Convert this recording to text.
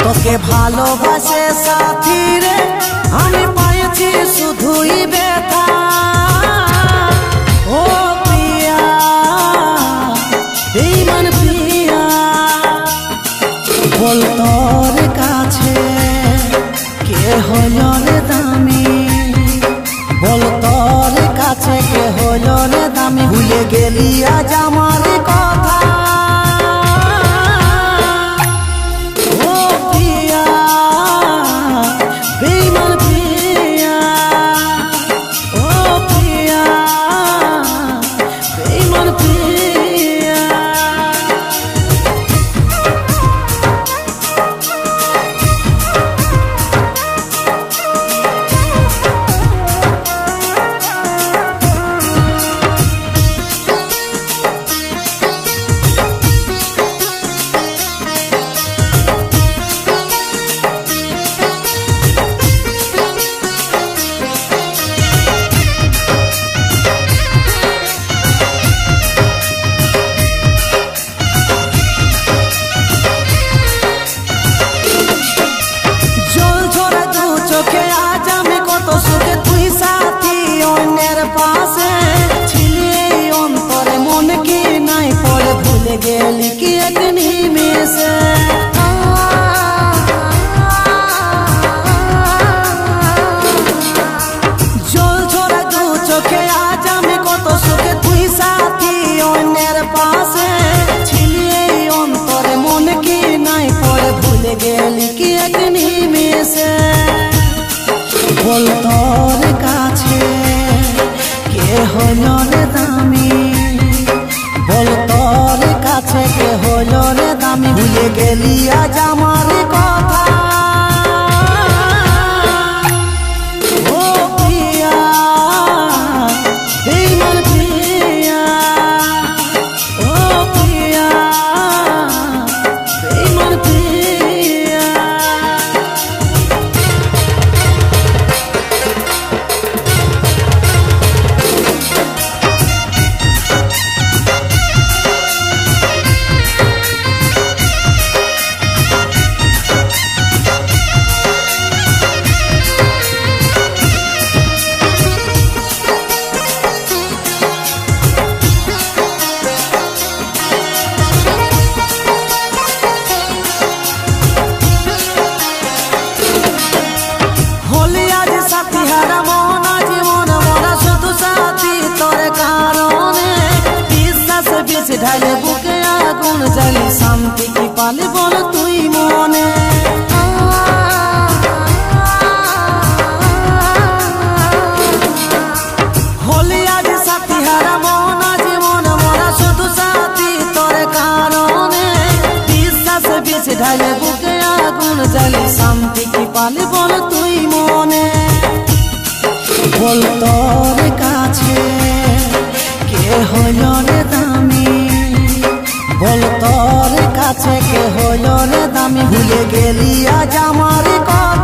তোকে ভালোবাসে সাথী রে আমি পাইছি শুধুই ব্যথা। ও প্রিয়া বেঈমান প্রিয়া, বল তোর কাছে কে হলো রে দামি, বল তোর কাছে কে হলো রে দামি। ভুলে গেলি আজ আমার কথা। ও প্রিয়া বেঈমান প্রিয়া, ও প্রিয়া বেঈমান প্রিয়া। गेली की एक निमेषे জল ঝরা দু চোখে আজ আমি কত সুখে, তুই সাথী অন্যের পাশে ছিলি এই অন্তরে মন কি নাই পড়ে। ভুলে গেলি কি এক নিমেষে, বল তোর কাছে কে হলো রে দামি, বল তোর কাছে কে হলো রে দামি। ভুলে গেলি আজ আমার কথা। ও প্রিয়া বেঈমান প্রিয়া, ও প্রিয়া বেঈমান প্রিয়া। ঢালে বুকে আগুন জ্বালি শান্তি কি পালে বল তুই মনে। হলি আজ সাথী হারা মন আজ মন মরা শুধু সাথী তোর কারণে। বিশ্বাস বিষ ঢালে বুকে আগুন জ্বালি শান্তি কি পালে বল তুই মনে। বল তোর কাছে কে হলো রে দামি, বল তোর কাছে কে হলো রে দামি। ভুলে গেলি আজ আমার কথা।